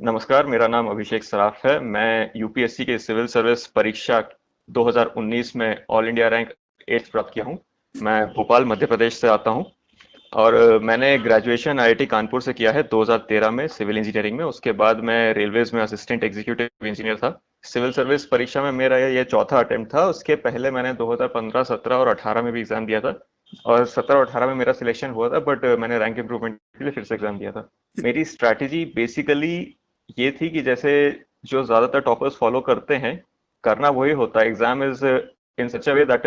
नमस्कार, मेरा नाम अभिषेक सराफ है। मैं यूपीएससी के सिविल सर्विस परीक्षा 2019 में ऑल इंडिया रैंक 8 प्राप्त किया हूँ। मैं भोपाल मध्य प्रदेश से आता हूँ और मैंने ग्रेजुएशन आईआईटी कानपुर से किया है 2013 में सिविल इंजीनियरिंग में। उसके बाद मैं रेलवेज में असिस्टेंट एग्जीक्यूटिव इंजीनियर था। सिविल सर्विस परीक्षा में मेरा ये चौथा अटेम्प्ट था। उसके पहले मैंने 2015, 17 और 18 में भी एग्जाम दिया था और 17 और 18 में मेरा सिलेक्शन हुआ था, बट मैंने रैंक इम्प्रूवमेंट के लिए फिर से एग्जाम दिया था। मेरी स्ट्रैटेजी बेसिकली ये थी कि जैसे जो ज्यादातर टॉपर्स फॉलो करते हैं, करना वही होता है। Exam is in such a way that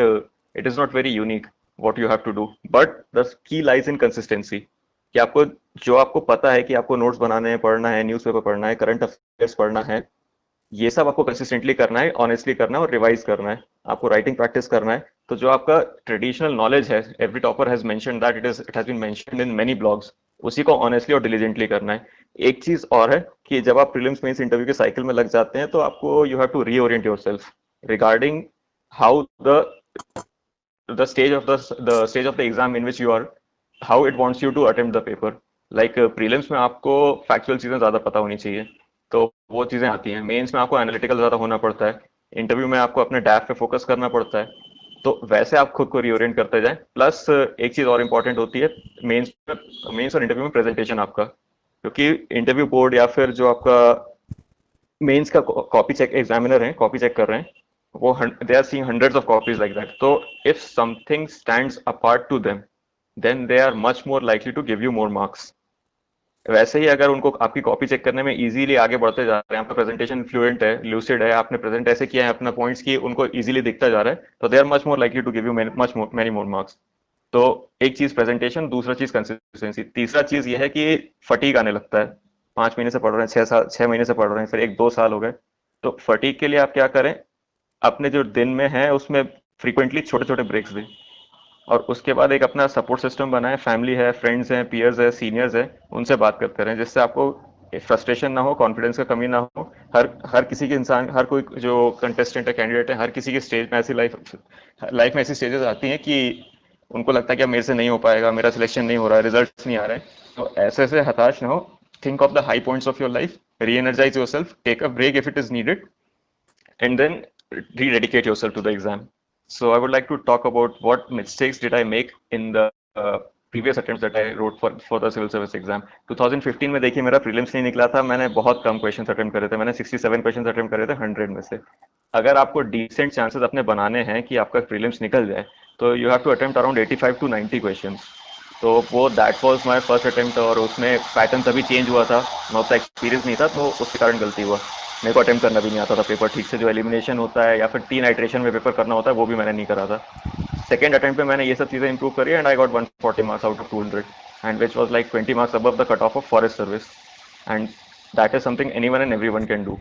it is not very unique what you have to do, but the key lies in consistency. कि आपको जो आपको पता है कि आपको नोट्स बनाने हैं, पढ़ना है, न्यूज़पेपर पढ़ना है, करंट अफेयर्स पढ़ना है, ये सब आपको कंसिस्टेंटली करना है, ऑनेस्टली करना है और रिवाइज करना है। आपको राइटिंग प्रैक्टिस करना है। तो जो आपका ट्रेडिशनल नॉलेज है, every topper has mentioned that it has been mentioned in many blogs, उसी को ऑनेस्टली और डिलीजेंटली करना है। एक चीज और है कि जब आप प्रीलिम्स मेंस इंटरव्यू के साइकिल में लग जाते हैं तो आपको you have to reorient yourself regarding how the stage of the stage of the exam in which you are, how it wants you to attempt the paper. Like prelims में आपको factual चीजें ज्यादा पता होनी चाहिए, तो वो चीजें आती हैं। मेंस में आपको एनालिटिकल ज्यादा होना पड़ता है। इंटरव्यू में आपको अपने डैफ पे फोकस करना पड़ता है। तो वैसे आप खुद को रिओरिएंट करते जाएं। प्लस एक चीज और इम्पोर्टेंट होती है मेंस और इंटरव्यू में प्रेजेंटेशन आपका, क्योंकि इंटरव्यू बोर्ड या फिर जो आपका मेंस का कॉपी चेक एग्जामिनर है, कॉपी चेक कर रहे हैं, वो they are seeing hundreds of copies like that. तो if something stands apart to them, then they are much more likely to give you more marks. वैसे ही अगर उनको आपकी कॉपी चेक करने में इजीली आगे बढ़ते जा रहे हैं, आपका प्रेजेंटेशन फ्लुएंट है, लूसिड है, आपने प्रेजेंट ऐसे किया है अपना पॉइंट्स की उनको इजीली दिखता जा रहा है, तो they are much more likely to give you much many more marks. तो एक चीज प्रेजेंटेशन, दूसरा चीज कंसिस्टेंसी, तीसरा चीज ये है कि फटीग आने लगता है। 5 महीने से पढ़ रहे हैं, 6 साल, 6 महीने से पढ़ रहे हैं, फिर 1-2 साल हो गए। तो फटीग के लिए आप क्या करें, अपने जो दिन में है उसमें फ्रीक्वेंटली छोटे छोटे ब्रेक्स दें। और उसके बाद एक अपना सपोर्ट सिस्टम बनाए, फैमिली है, फ्रेंड्स हैं, पीयर्स है, सीनियर्स है, उनसे बात करते रहें, जिससे आपको फ्रस्ट्रेशन ना हो, कॉन्फिडेंस का कमी ना हो। हर हर किसी के इंसान, हर कोई जो कंटेस्टेंट है, कैंडिडेट है, हर किसी के स्टेज में ऐसी लाइफ में ऐसी स्टेजेस आती हैं कि उनको लगता है कि अब मेरे से नहीं हो पाएगा, मेरा सिलेक्शन नहीं हो रहा है, रिजल्ट्स नहीं आ रहे हैं। तो ऐसे ऐसे हताश ना हो। Think of the high points of your life, reenergize yourself, take a break if it is needed, and then rededicate yourself to the exam. So I would like to talk about what mistakes did I make in the previous attempts that I wrote for the civil service exam. 2015 में देखिए मेरा prelims नहीं निकला था, मैंने बहुत कम questions attempt करे थे। मैंने 67 क्वेश्चंस अटेम्प्ट करे थे 100 में से। अगर आपको डिसेंट चांसेस अपने बनाने हैं कि आपका प्रीलिम्स निकल जाए, तो you have to attempt around 85 to 90 questions. तो वो that was my first attempt, और उसमें पैटर्न तभी चेंज हुआ था, मैं उतना एक्सपीरियंस नहीं था, तो उसके कारण गलती हुआ। मेरे को अटेम्प्ट करना भी नहीं आता था पेपर ठीक से, जो एलिमिनेशन होता है या फिर 3 आइट्रेशन में पेपर करना होता है, वो भी मैंने नहीं करा था। सेकेंड अटेम्प्ट में मैंने ये सब चीजें इंप्रूव करी and I got 140 marks out of 200, and which was like 20 marks above the cut off of forest service, and that is something anyone and everyone can do.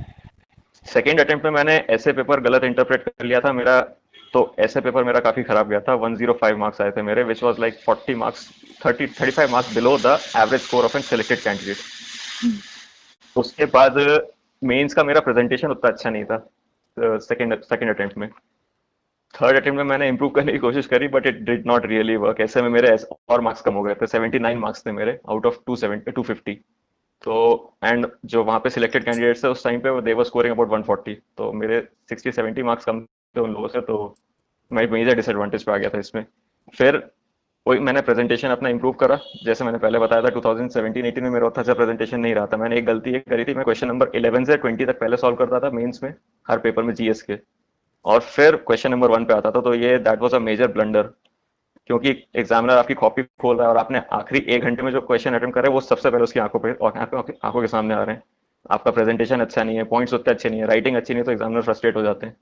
Second attempt में मैंने ऐसे paper गलत interpret कर लिया था मेरा, तो ऐसे पेपर मेरा काफी खराब गया था। 105 मार्क्स आए थे मेरे, which was like 40 marks, 35 marks below the average score of an selected candidate. उसके बाद मेंस का मेरा प्रेजेंटेशन उतना अच्छा नहीं था सेकंड सेकंड अटेम्प्ट में। थर्ड अटेम्प्ट में मैंने इंप्रूव करने की कोशिश करी, but it did not really work. ऐसे में मेरे और मार्क्स कम हो गए थे, 79 मार्क्स थे मेरे आउट ऑफ 250। तो एंड जो वहाँ पे सिलेक्टेड कैंडिडेट्स थे उस टाइम पे, दे वर स्कोरिंग अबाउट 140, तो मेरे 60-70 मार्क्स कम थे उन लोगों से। तो मैं मेजर डिसएडवांटेज पे आ गया था इसमें। फिर वही मैंने प्रेजेंटेशन अपना इंप्रूव करा, जैसे मैंने पहले बताया था 2017-18 में मेरा उतना अच्छा प्रेजेंटेशन नहीं रहा था। मैंने एक गलती ये करी थी, मैं क्वेश्चन नंबर 11 से 20 तक पहले सॉल्व करता था मेंस में, हर पेपर में जीएस के, और फिर क्वेश्चन नंबर 1 पे आता था। तो ये that was a major blunder, क्योंकि एग्जामिनर आपकी कॉपी खोल रहा है और आपने आखिरी 1 घंटे में जो क्वेश्चन अटेम्प्ट करे वो सबसे पहले उसकी आंखों के सामने आ रहे हैं। आपका प्रेजेंटेशन अच्छा नहीं है, पॉइंट्स उतने अच्छे नहीं है, राइटिंग अच्छी नहीं है, तो एग्जामिनर फ्रस्ट्रेट हो जाते हैं।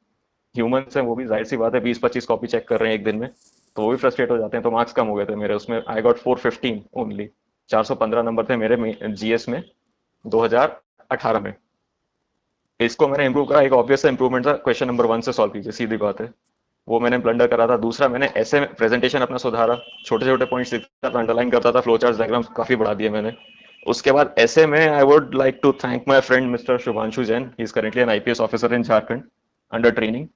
ह्यूमंस हैं वो भी, जाहिर सी बात है, 20-25 कॉपी चेक कर रहे हैं एक दिन में, तो वो भी फ्रस्ट्रेट हो जाते हैं। तो मार्क्स कम हो गए थे मेरे उसमें, आई गॉट 415 ओनली। 415 नंबर थे मेरे जीएस में 2018 में। इसको मैंने इंप्रूव करा, एक ऑब्वियस इंप्रूवमेंट था, क्वेश्चन नंबर 1 से सॉल्व कीजिए, सीधी बात है। वो मैंने ब्लंडर करा था। दूसरा, मैंने ऐसे प्रेजेंटेशन अपना सुधारा, छोटे छोटे पॉइंट्स लिखता था, अंडरलाइन करता था, फ्लो चार्ट डायग्राम्स काफी बढ़ा दिए मैंने। उसके बाद ऐसे में I would like to thank my friend mister Shubhanshu Jain, he is currently an IPS officer in Jharkhand under training.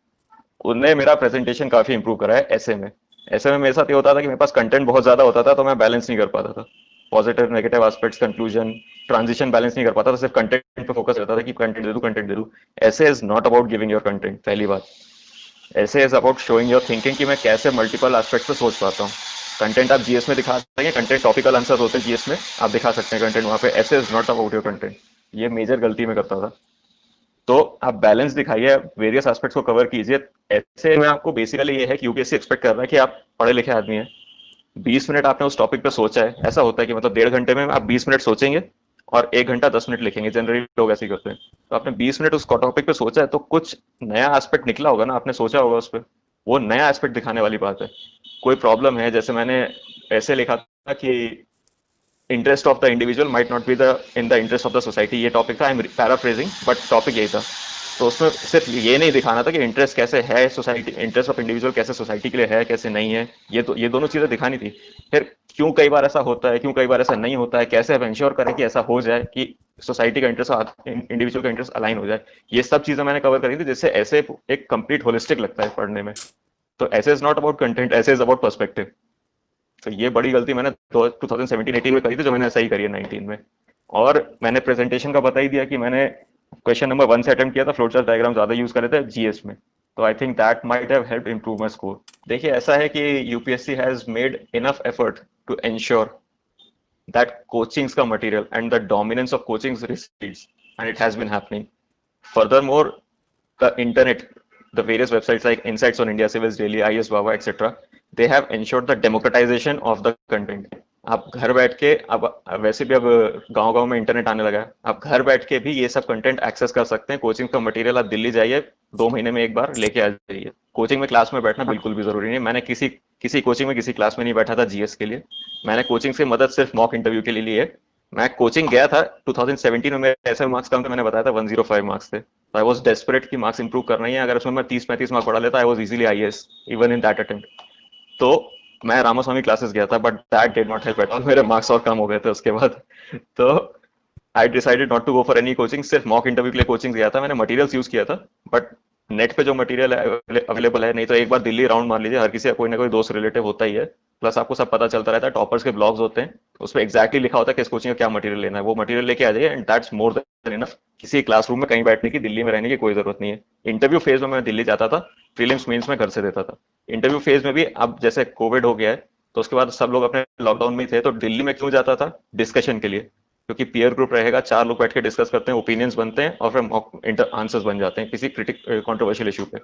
उनने मेरा प्रेजेंटेशन काफी इंप्रूव करा है ऐसे में। ऐसे में मेरे साथ ये होता था कि मेरे पास कंटेंट बहुत ज्यादा होता था, तो मैं बैलेंस नहीं कर पाता था। Positive negative aspects, conclusion, transition balance नहीं कर पाता था, सिर्फ कंटेंट पे फोकस रहता था कि कंटेंट दे दूं। ऐसे is not about giving your content, पहली बात। ऐसे is about showing your thinking कि मैं कैसे मल्टीपल एस्पेक्ट पे सोच पाता हूँ। कंटेंट आप जीएस में दिखा सकते हैं, कंटेंट टॉपिकल आंसर होते हैं जीएस में, आप दिखा सकते हैं कंटेंट वहां पे। ऐसे is not about your content. ये मेजर गलती मैं करता था। तो आप बैलेंस दिखाइए, वेरियस एस्पेक्ट्स को कवर कीजिए। ऐसे में आपको बेसिकली ये है कि यूपीएससी एक्सपेक्ट कर रहा है कि आप पढ़े लिखे आदमी हैं, 20 मिनट आपने उस टॉपिक पे सोचा है। ऐसा होता है कि मतलब 1.5 घंटे में आप 20 मिनट सोचेंगे और 1 घंटा 10 मिनट लिखेंगे, जनरली लोग ऐसे ही करते हैं। तो आपने 20 मिनट उस टॉपिक पे सोचा है, तो कुछ नया एस्पेक्ट निकला होगा ना, आपने सोचा होगा उस पर, वो नया एस्पेक्ट दिखाने वाली बात है। कोई प्रॉब्लम है, जैसे मैंने ऐसे लिखा था कि interest of the individual might not be the in the interest of the society, ये टॉपिक था, I am paraphrasing but topic यही था। तो उसमें सिर्फ ये नहीं दिखाना था कि इंटरेस्ट कैसे है सोसाइटी, इंटरेस्ट ऑफ इंडिविजुअल कैसे सोसाइटी के लिए है, कैसे नहीं है, ये दोनों चीजें दिखानी थी। फिर क्यों कई बार ऐसा होता है, क्यों कई बार ऐसा नहीं होता है, कैसे हम इंश्योर करें कि ऐसा हो जाए कि सोसाइटी का इंटरेस्ट और इंडिविजुअल का इंटरेस्ट अलाइन हो जाए, ये सब चीजें मैंने कवर करी थी, जिससे ऐसे एक कंप्लीट होलिस्टिक लगता है पढ़ने में। तो ऐसे इज नॉट अबाउट कंटेंट, ऐसे इज अबाउट पर्सपेक्टिव। तो ये बड़ी गलती मैंने 2017-18 में करी थी, जो मैंने सही करी है 19 में। और मैंने प्रेजेंटेशन का बता ही दिया कि मैंने क्वेश्चन नंबर 1 से अटेम्प्ट किया था, फ्लोट चार्ट डायग्राम ज्यादा यूज करे थे जीएस में। तो I think that might have help improve my score. देखिए ऐसा है कि UPSC has made enough effort to ensure that coachings ka material and the dominance of coachings recedes, and it has been happening. Furthermore, the internet, the various websites like Insights on India, Civils Daily, IS Baba, etc., they have ensured the democratization of the content. आप घर बैठ के, अब वैसे भी अब गांव गांव में इंटरनेट आने लगा है, आप घर बैठ के भी ये सब कंटेंट एक्सेस कर सकते हैं। कोचिंग का मटेरियल आप दिल्ली जाइए, 2 महीने में एक बार लेके आ जाइए। कोचिंग में क्लास में बैठना बिल्कुल भी जरूरी नहीं है। मैंने किसी किसी कोचिंग में किसी क्लास में नहीं बैठा था जीएस के लिए। मैंने कोचिंग से मदद सिर्फ मॉक इंटरव्यू के लिए ली है। मैं कोचिंग गया था 2017 में, मेरे ऐसे मार्क्स कम थे, मैंने बताया था 105 मार्क्स थे। आई वॉज डेस्परेट कि मार्क्स इंप्रूव करना ही है। अगर उसमें मैं 30-35 मार्क्स बढ़ा लेता, I was easily IAS even in that attempt. तो मैं रामास्वामी क्लासेस गया था, but that did not help at all. मेरे मार्क्स और कम हो गए थे उसके बाद। तो I decided not to go for any coaching, सिर्फ मॉक इंटरव्यू के लिए कोचिंग गया था। मैंने मटेरियल्स यूज किया था, बट नेट पे जो मटेरियल अवेलेबल है, नहीं तो एक बार दिल्ली राउंड मार लीजिए, हर किसी का कोई ना कोई दोस्त रिलेटिव होता ही है। प्लस आपको सब पता चलता रहता है, टॉपर्स के ब्लॉग्स होते हैं, उस पर एक्जैक्टली लिखा होता है किस कोचिंग का क्या मटेरियल लेना है, वो मटेरियल लेके आ जाइए, and that's more than enough. किसी क्लासरूम में कहीं बैठने की, दिल्ली में रहने की कोई जरूरत नहीं है। इंटरव्यू फेज में मैं दिल्ली जाता था, प्रीलिम्स मेंस में घर से देता था। इंटरव्यू फेज में भी अब जैसे कोविड हो गया है, तो उसके बाद सब लोग अपने लॉकडाउन में ही थे, तो दिल्ली में क्यों जाता था? डिस्कशन के लिए, क्योंकि पीयर ग्रुप रहेगा, 4 लोग बैठ के डिस्कस करते हैं, ओपिनियंस बनते हैं, और फिर आंसर्स बन जाते हैं किसी कंट्रोवर्शियल इशू पे।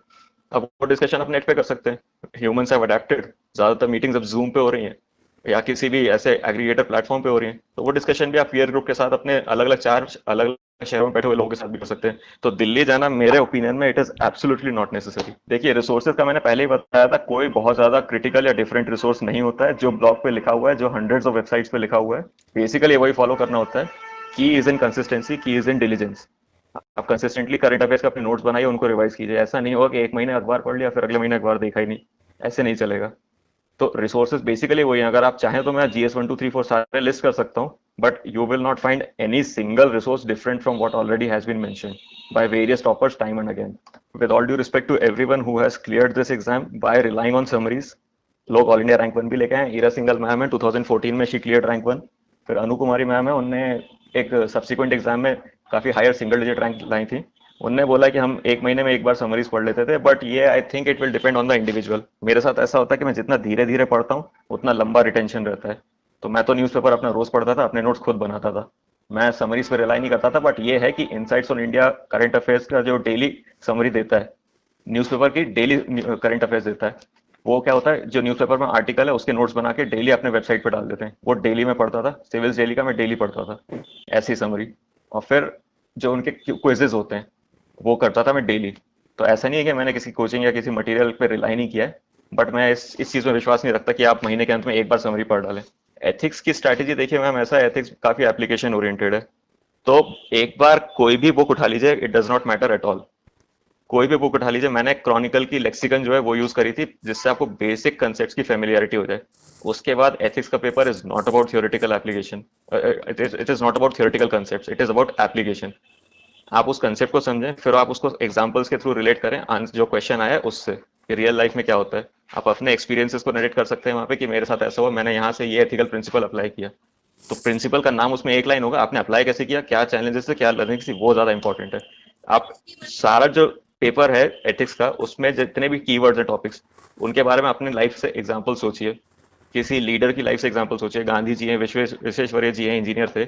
अब वो डिस्कशन आप नेट पे कर सकते हैं। Humans have adapted. ज्यादातर मीटिंग्स अब जूम पे हो रही हैं या किसी भी ऐसे एग्रीगेटर प्लेटफॉर्म पे हो रही हैं, तो वो डिस्कशन भी आप पीयर ग्रुप के साथ अपने अलग अलग 4 अलग अलग शहरों में बैठे हुए लोगों के साथ भी कर सकते हैं। तो दिल्ली जाना मेरे ओपिनियन में it is absolutely not necessary. देखिए रिसोर्सेज का मैंने पहले ही बताया था, कोई बहुत ज्यादा क्रिटिकल या डिफरेंट रिसोर्स नहीं होता है। जो ब्लॉग पे लिखा हुआ है, जो हंड्रेड्स ऑफ वेबसाइट्स पे लिखा हुआ है, बेसिकली वही फॉलो करना होता है। की इज इन कंसिस्टेंसी, की इज इन डिलीजेंस। आप कंसिस्टेंटली करंट अफेयर्स के अपने नोट्स बनाइए, उनको रिवाइज कीजिए। ऐसा नहीं होगा कि एक महीने अखबार पढ़ लिया फिर अगले महीने अखबार देखा ही नहीं, ऐसे नहीं चलेगा। तो रिसोर्सेज बेसिकली वही हैं। अगर आप चाहें तो मैं जीएस 1 2 3 4 सारे लिस्ट कर सकता हूँ, but you will not find any single resource different from what already has been mentioned by various toppers time and again. With all due respect to everyone who has cleared this exam by relying on summaries, लोग all India rank 1 भी लेके आए। Ira single ma'am है, 2014 में she cleared rank 1। फिर अनु कुमारी ma'am है, उनने एक सब्सिक्वेंट एग्जाम में काफी हायर सिंगल डिजिट रैंक लाई थी। उनने बोला कि हम एक महीने में एक बार समरीज पढ़ लेते थे, बट ये I think it will depend on the individual. मेरे साथ ऐसा होता है कि मैं जितना धीरे धीरे पढ़ता हूँ उतना लंबा रिटेंशन रहता है। तो मैं तो न्यूज़पेपर अपना रोज पढ़ता था, अपने नोट्स खुद बनाता था, मैं समरीज पर रिलाई नहीं करता था। बट ये है कि insights on India current affairs का जो डेली समरी देता है, न्यूज़पेपर की डेली करंट अफेयर्स देता है, वो क्या होता है, जो न्यूज़पेपर में आर्टिकल है उसके नोट्स बना के डेली अपने वेबसाइट पे डाल देते हैं। वो डेली में पढ़ता था, सिविल्स डेली का मैं डेली पढ़ता था ऐसी समरी। और फिर जो उनके क्विजेज होते हैं वो करता था मैं डेली। तो ऐसा नहीं है कि मैंने किसी कोचिंग या किसी मटेरियल पे रिलाई नहीं किया है, बट मैं इस चीज में विश्वास नहीं रखता कि आप महीने के अंत में एक बार समरी पढ़ डालें। एथिक्स की स्ट्रैटेजी देखिए मैम, ऐसा एथिक्स काफी एप्लीकेशन ओरिएंटेड है। तो एक बार कोई भी बुक उठा लीजिए, it does not matter at all. कोई भी बुक उठा लीजिए, मैंने क्रॉनिकल की लेक्सिकन जो है वो यूज करी थी, जिससे आपको बेसिक कंसेप्ट्स की फेमिलियरिटी हो जाए। उसके बाद एथिक्स का paper is not about theoretical application, it is not about theoretical concepts, it is about application. आप उस कंसेप्ट को समझें, फिर आप उसको एग्जांपल्स के थ्रू रिलेट करें जो क्वेश्चन आया है उससे, कि रियल लाइफ में क्या होता है। आप अपने एक्सपीरियंसेस को नरेट कर सकते हैं वहां पे कि मेरे साथ ऐसा हुआ, मैंने यहाँ से ये एथिकल प्रिंसिपल अप्लाई किया। तो प्रिंसिपल का नाम उसमें एक लाइन होगा, आपने अप्लाई कैसे किया, क्या चैलेंजेस थे, क्या लर्निंग थी, वो ज्यादा इंपॉर्टेंट है। आप सारा जो पेपर है एथिक्स का, उसमें जितने भी कीवर्ड्स हैं, टॉपिक्स, उनके बारे में अपने लाइफ से एग्जाम्पल सोचिए। किसी लीडर की लाइफ से एग्जाम्पल सोचिए, गांधी जी हैं, विश्वेश्वरैया जी हैं, इंजीनियर थे,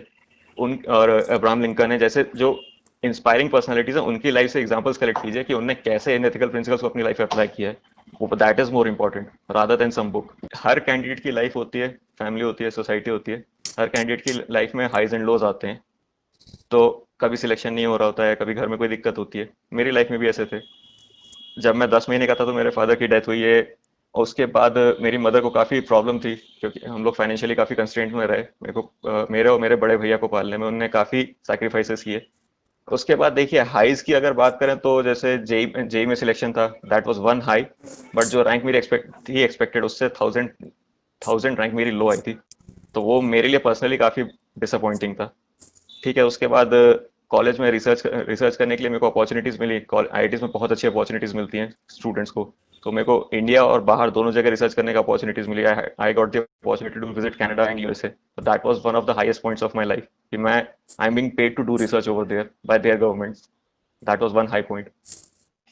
उन और अब्राहम लिंकन है, जैसे जो इंस्पायरिंग पर्सनालिटीज है, उनकी लाइफ से एग्जांपल्स कलेक्ट कीजिए कि उनने कैसे इन एथिकल प्रिंसिपल्स को अपनी लाइफ में अप्लाई किया है। वो that is more important rather than some book. हर कैंडिडेट की लाइफ होती है, फैमिली होती है, सोसाइटी होती है। हर कैंडिडेट की लाइफ में हाइज एंड लोज आते हैं। तो कभी सिलेक्शन नहीं हो रहा होता है, कभी घर में कोई दिक्कत होती है। मेरी लाइफ में भी ऐसे थे। जब मैं 10 महीने का था तो मेरे फादर की डेथ हुई है। और उसके बाद मेरी मदर को काफ़ी प्रॉब्लम थी, क्योंकि हम लोग फाइनेंशियली काफ़ी कंस्ट्रेंट में रहे। मेरे को मेरे और मेरे बड़े भैया को पालने में उन्होंने काफ़ी सैक्रिफाइसेस किए। उसके बाद देखिए हाईज की अगर बात करें तो जैसे जेई जेई में सिलेक्शन था, that was one high. But जो रैंक मेरी एक्सपेक्टेड उससे थाउजेंड थाउजेंड रैंक मेरी लो आई थी। तो वो मेरे लिए पर्सनली काफ़ी डिसअपॉइंटिंग था। ठीक है, उसके बाद कॉलेज में रिसर्च करने के लिए मेरे को अपॉर्चुनिटीज़ मिली। आईआईटीज़ में बहुत अच्छी अपॉर्चुनिटीज़ मिलती हैं स्टूडेंट्स को। तो मेरे को इंडिया और बाहर दोनों जगह रिसर्च करने का अपॉर्चुनिटीज़ मिली। I got the opportunity to visit Canada and USA. That was one of the highest points of my life कि मैं I am being paid to do research over there by their governments. That was one high point.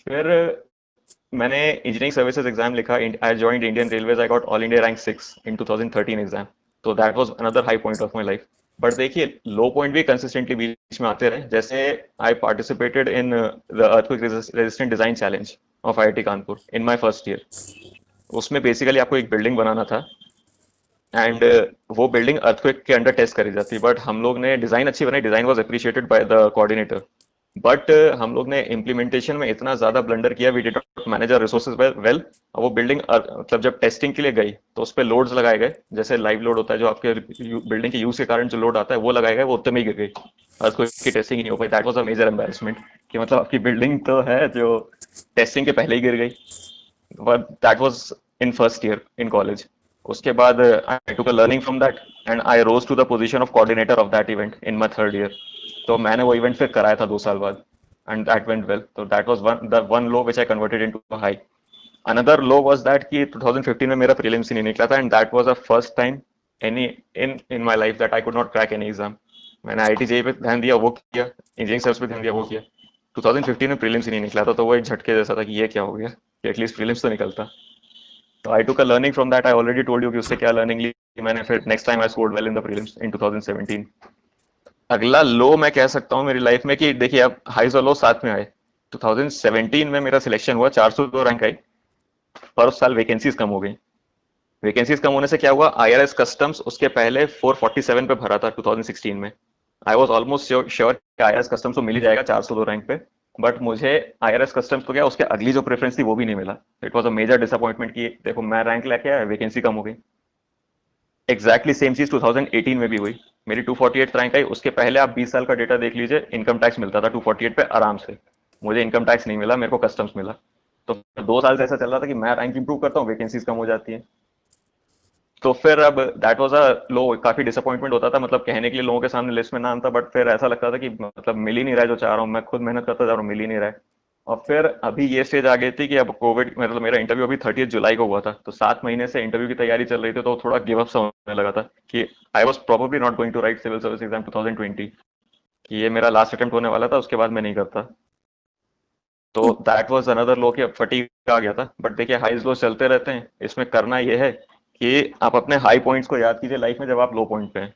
फिर मैंने engineering services exam लिखा। I joined Indian Railways. I got all India rank 6 in 2013 exam. तो that was another high point of my life. But देखिए लो point भी consistently बीच में आते रहे। जैसे I participated in the earthquake resistant design challenge of IIT Kanpur in my first year. उसमें basically आपको एक बिल्डिंग बनाना था एंड वो बिल्डिंग अर्थक्वेक के अंडर टेस्ट करी जाती। बट हम लोग ने डिजाइन अच्छी बनाई, design was appreciated by the coordinator. But हम लोग ने इम्प्लीमेंटेशन में इतना ज्यादा ब्लंडर किया, we did not manage our resources well. वो बिल्डिंग मतलब जब टेस्टिंग के लिए गई तो उस पर लोड्स लगाए गए, जैसे लाइव लोड होता है जो आपके बिल्डिंग के यूज के कारण जो लोड आता है वो लगाए गए, वो उतने में ही गिर गई। अर्थक्वेक की टेस्टिंग ही नहीं हो पाई। That was a major embarrassment कि मतलब आपकी बिल्डिंग तो है जो टेस्टिंग के पहले ही गिर गई। but that was in first year in college. उसके बाद I took a learning from that and I rose to the position of coordinator of that event in my third year. तो मैंने वो इवेंट फिर कराया था 2 साल बाद and that went well. So that was one low which I converted into a high. Another low was that कि 2015 में मेरा prelims ही नहीं निकला था and that was the first time any in my life that I could not crack any exam. मैंने IT JEE पे ध्यान दिया, वो किया, इंजीनियरिंग सर्विस पे ध्यान दिया, वो किया। 2015 में प्रीलिम्स ही नहीं निकला था, तो वो एक झटके जैसा था कि ये क्या हो गया कि एटलीस्ट प्रीलिम्स तो निकलता। तो I took a learning from that. I already told you कि उससे क्या लर्निंग ली मैंने। फिर next time I scored well in the prelims in 2017। अगला लो मैं कह सकता हूँ मेरी लाइफ में कि देखिए अब हाईज और लो साथ में आए। 2017 में मेरा सिलेक्शन हुआ, 402 रैंक आई। पर उस साल वैकेंसीज कम हो गई। वैकेंसीज कम होने से क्या हुआ, आईआरएस कस्टम्स उसके पहले 447 पे भरा था 2016 में। आई वॉज ऑलमोस्ट श्योर कि आईआरएस कस्टम्स तो मिल ही जाएगा 402 रैंक पे। बट मुझे आईआरएस कस्टम्स तो क्या, उसके अगली जो प्रेफरेंस थी वो भी नहीं मिला। It was a major disappointment कि देखो मैं रैंक लेके आया, वैकेंसी कम हो गई। एग्जैक्टली सेम चीज 2018 में भी हुई। मेरी 248 रैंक आई। उसके पहले आप 20 साल का डेटा देख लीजिए, इनकम टैक्स मिलता था 248 पे आराम से। मुझे इनकम टैक्स नहीं मिला, मेरे को कस्टम्स मिला। तो 2 साल से ऐसा चल रहा था कि मैं रैंक इंप्रूव करता हूँ, वैकेंसीज कम हो जाती है। तो फिर अब दैट वाज अ लो। काफी डिसअपॉइंटमेंट होता था, मतलब कहने के लिए लोगों के सामने लिस्ट में नाम था, बट फिर ऐसा लगता था कि मतलब मिल ही नहीं रहा है जो चाह रहा हूँ। मैं खुद मेहनत करता जा रहा हूँ, मिल ही नहीं रहा है। और फिर अभी ये स्टेज आ गई थी कि अब कोविड, मतलब मेरा इंटरव्यू अभी 30 जुलाई को हुआ था, तो 7 महीने से इंटरव्यू की तैयारी चल रही थी। तो थोड़ा गिव अप सा होने लगा था कि I was probably not going to write civil service exam 2020, कि ये मेरा लास्ट अटेम्प्ट होने वाला था, उसके बाद मैं नहीं करता। तो दैट वाज अनदर लो कि अब फटीग आ गया था। बट देखिए हाईज लो चलते रहते हैं। इसमें करना ये है कि आप अपने हाई पॉइंट्स को याद कीजिए लाइफ में जब आप लो पॉइंट पे हैं,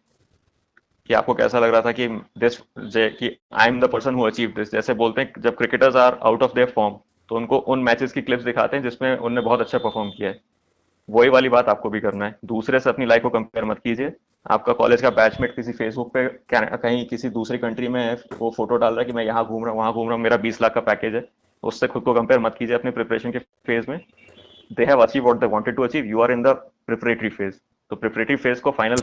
कि आपको कैसा लग रहा था कि दिस, कि I am the person who achieve this. जैसे बोलते हैं जब cricketers are out of their form, तो उनको उन मैचेस की क्लिप्स दिखाते हैं जिसमें उनने बहुत अच्छा परफॉर्म किया है। वही वाली बात आपको भी करना है। दूसरे से अपनी लाइफ को कंपेयर मत कीजिए। आपका कॉलेज का बैचमेट किसी फेसबुक पे कहीं किसी दूसरी कंट्री में है, वो फोटो डाल रहा है कि मैं यहाँ घूम रहा हूँ, वहां घूम रहा हूँ, मेरा 20 लाख का पैकेज है। उससे खुद को कंपेयर मत कीजिए अपने प्रिपरेशन के फेज में। They have achieve what they wanted to achieve, you are in the preparatory phase. तो प्रिपरेटरी फेज को फाइनल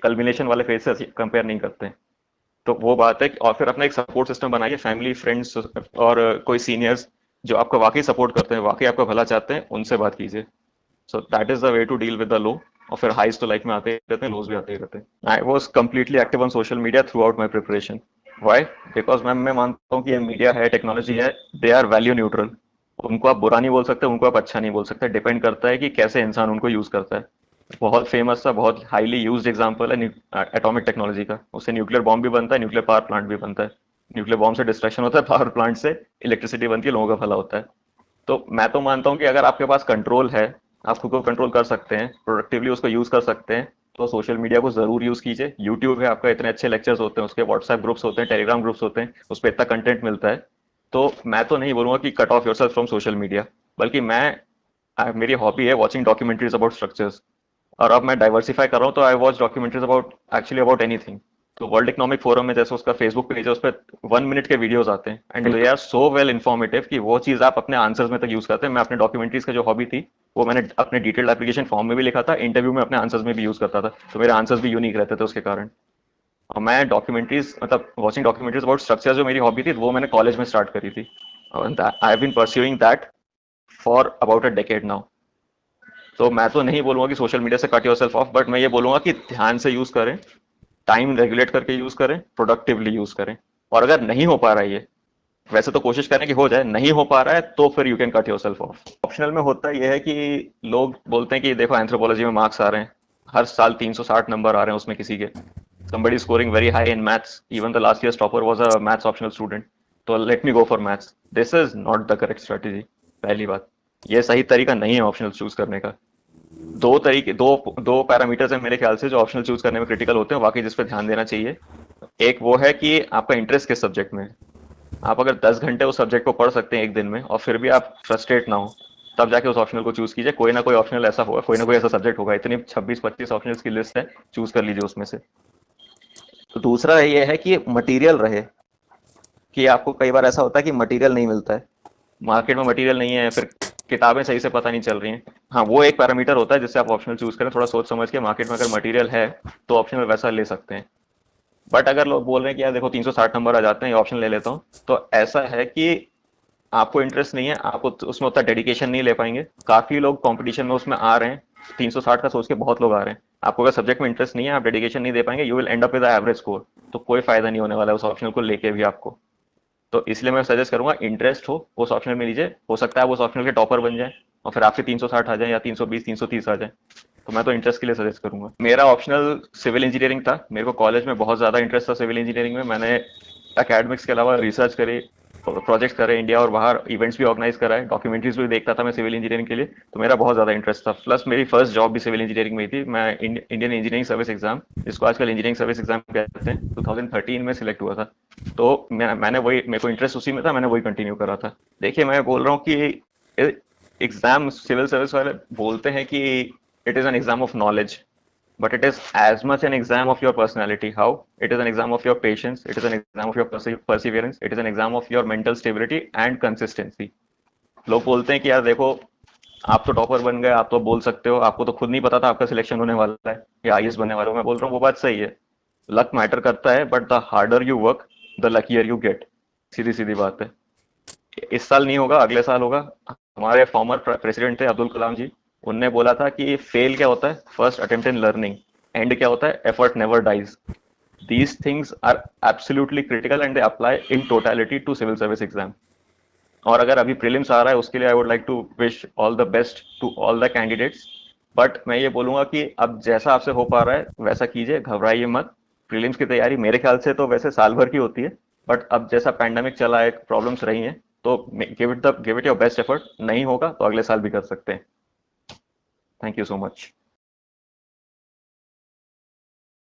कल्बिनेशन वाले फेज से कंपेयर नहीं करते हैं। तो वो बात है। और फिर अपना एक सपोर्ट सिस्टम बनाइए, फैमिली, फ्रेंड्स और कोई सीनियर्स जो आपको वाकई सपोर्ट करते हैं, वाकई आपका भला चाहते हैं, उनसे बात कीजिए। So that is the way to deal with the low. और फिर हाइज तो लाइफ में आते ही रहते हैं, लोज भी आते ही रहते हैं। I was completely active on social media throughout my preparation. Why? Because मैं मानता हूँ कि ये मीडिया है, टेक्नोलॉजी है, दे आर वैल्यू न्यूट्रल। उनको आप बुरा नहीं बोल सकते, उनको आप अच्छा नहीं बोल सकते। डिपेंड करता है कि कैसे इंसान उनको यूज करता है। बहुत फेमस था, बहुत हाईली यूज्ड एग्जांपल है एटॉमिक टेक्नोलॉजी का। उससे न्यूक्लियर बॉम्ब भी बनता है, न्यूक्लियर पावर प्लांट भी बनता है। न्यूक्लियर बॉम्ब से डिस्ट्रक्शन होता है, पावर प्लांट से इलेक्ट्रिसिटी बनती है, लोगों का भला होता है। तो मैं तो मानता हूँ कि अगर आपके पास कंट्रोल है, आप खुद को कंट्रोल कर सकते हैं, प्रोडक्टिवली उसको यूज कर सकते हैं, तो सोशल मीडिया को जरूर यूज कीजिए। यूट्यूब है आपका, इतने अच्छे लेक्चर्स होते हैं उसके, व्हाट्सएप ग्रुप्स होते हैं, टेलीग्राम ग्रुप्स होते हैं, उस पर इतना कंटेंट मिलता है। तो मैं तो नहीं बोलूंगा कि cut off yourself from social media, बल्कि मेरी हॉबी है वॉचिंग डॉक्यूमेंट्रीज अबाउट स्ट्रक्चर्स। और अब मैं डाइवर्सिफाई कर रहा हूँ, तो I watch documentaries about actually about anything. तो वर्ल्ड इकोनॉमिक फोरम में जैसे उसका फेसबुक पेज है, उस पर 1 मिनट के वीडियोस आते हैं and they are so well informative कि वो चीज आप अपने आंसर्स में तक यूज करते हैं। मैं अपने डॉक्यूमेंट्रीज का जो हॉबी थी, वो मैंने अपने डिटेल्ड एप्लीकेशन फॉर्म में भी लिखा था, इंटरव्यू में अपने आंसर्स में भी यूज करता था, तो मेरे आंसर्स भी यूनिक रहते थे उसके कारण। और मैं डॉक्यूमेंट्रीज मतलब वॉचिंग डॉक्यूमेंट्रीज अबाउट स्ट्रक्चर जो मेरी हॉबी थी, वो मैंने कॉलेज में स्टार्ट करी थी। I have been pursuing that for about a decade now. तो मैं तो नहीं बोलूंगा कि सोशल मीडिया से cut yourself off, but मैं ये बोलूंगा कि ध्यान से यूज करें, टाइम रेगुलेट करके यूज करें, प्रोडक्टिवली यूज करें। और अगर नहीं हो पा रहा है ये, वैसे तो कोशिश करें कि हो जाए, नहीं हो पा रहा है तो फिर you can cut yourself of. Optional में होता यह है कि लोग बोलते हैं कि देखो एंथ्रोपोलॉजी में मार्क्स आ रहे हैं, हर साल 360 नंबर आ रहे हैं उसमें किसी के, somebody scoring very high in maths, even the last year's topper was a maths optional student, तो let me go for maths। this is not the correct strategy। पहली बात, ये सही तरीका नहीं है ऑप्शनल चूज करने का। दो तरीके, दो पैरामीटर्स हैं मेरे ख्याल से जो ऑप्शनल चूज करने में क्रिटिकल होते हैं, बाकी जिस पे ध्यान देना चाहिए। एक वो है कि आपका इंटरेस्ट किस सब्जेक्ट में है। आप अगर 10 घंटे उस सब्जेक्ट को पढ़ सकते हैं एक दिन में, और फिर भी आप फ्रस्ट्रेट ना हो, तब जाके उस ऑप्शनल को चूज कीजिए। कोई ना कोई ऑप्शनल ऐसा होगा, कोई ना कोई ऐसा सब्जेक्ट होगा, इतनी 26-25 ऑप्शनल्स की लिस्ट है, चूज कर लीजिए उसमें से। तो दूसरा ये है कि मटेरियल रहे, कि आपको कई बार ऐसा होता है कि मटेरियल नहीं मिलता है, मार्केट में मटेरियल नहीं है, फिर किताबें सही से पता नहीं चल रही हैं। हाँ, वो एक पैरामीटर होता है जिससे आप ऑप्शनल चूज करें, थोड़ा सोच समझ के। मार्केट में अगर मटेरियल है तो ऑप्शनल वैसा ले सकते हैं। बट अगर लोग बोल रहे हैं कि यार देखो 360 नंबर आ जाते हैं, ये ऑप्शन ले लेता हूँ, तो ऐसा है कि आपको इंटरेस्ट नहीं है, आप उसमें उतना डेडिकेशन नहीं ले पाएंगे। काफी लोग कंपटीशन में उसमें आ रहे हैं, 360 का सोच के बहुत लोग आ रहे हैं। आपको अगर सब्जेक्ट में इंटरेस्ट नहीं है, आप डेडिकेशन नहीं दे पाएंगे, you will and up with average score, तो कोई फायदा नहीं होने वाला है उस ऑप्शनल को लेके भी आपको। तो इसलिए मैं सजेस्ट करूंगा, इंटरेस्ट हो उस ऑप्शनल में लीजिए, हो सकता है आप उस ऑप्शनल के टॉपर बन जाए और फिर आपसे 360 आ जाए या 320 330 आ जाए। तो मैं तो इंटरेस्ट के लिए सजेस्ट करूंगा। मेरा ऑप्शनल सिविल इंजीनियरिंग था, मेरे को कॉलेज में बहुत ज्यादा इंटरेस्ट था सिविल इंजीनियरिंग में। मैंने एकेडमिक्स के अलावा रिसर्च करे, प्रोजेक्ट्स करे, इंडिया और बाहर इवेंट्स भी ऑर्गेनाइज कराए, डॉक्यूमेंट्रीज भी देखता था मैं सिविल इंजीनियरिंग के लिए। तो मेरा बहुत ज्यादा इंटरेस्ट था, प्लस मेरी फर्स्ट जॉब भी सिविल इंजीनियरिंग में ही थी। मैं इंडियन इंजीनियरिंग सर्विस एग्जाम, जिसको आजकल इंजीनियरिंग सर्विस एग्जाम कहते हैं, 2013 में सिलेक्ट हुआ था। तो मैंने वही, मेरे को इंटरेस्ट उसी में था, मैंने वही कंटिन्यू करा था। देखिए, मैं बोल रहा हूँ कि एग्जाम सिविल सर्विस वाले बोलते हैं कि it is an exam of knowledge, but it is as much an exam of your personality. How? It is an exam of your patience, it is an exam of your perseverance, it is an exam of your mental stability and consistency। लोग बोलते हैं कि यार देखो, आप तो topper बन गए, आप तो बोल सकते हो, आपको तो खुद नहीं पता था आपका सिलेक्शन होने वाला है या आईएएस बनने वाला हो। मैं बोल रहा हूँ वो बात सही है, लक मैटर करता है, but the harder you work the luckier you get. सीधी सीधी बात है। इस साल नहीं होगा, अगले साल होगा। हमारे फॉर्मर प्रेसिडेंट थे अब्दुल कलाम जी, उनने बोला था कि फेल क्या होता है, first attempt in learning, and क्या होता है, effort never dies. These things are absolutely critical and they apply in totality to civil service exam. और अगर अभी प्रीलिम्स आ रहा है, उसके लिए I would like to wish all the best to all the candidates. But मैं ये बोलूंगा कि अब जैसा आपसे हो पा रहा है वैसा कीजिए, घबराइए मत। प्रीलिम्स की तैयारी मेरे ख्याल से तो वैसे साल भर की होती है, बट अब जैसा पैंडेमिक चला है, प्रॉब्लम्स रही हैं, तो give it your best effort. नहीं होगा तो अगले साल भी कर सकते हैं। Thank you so much.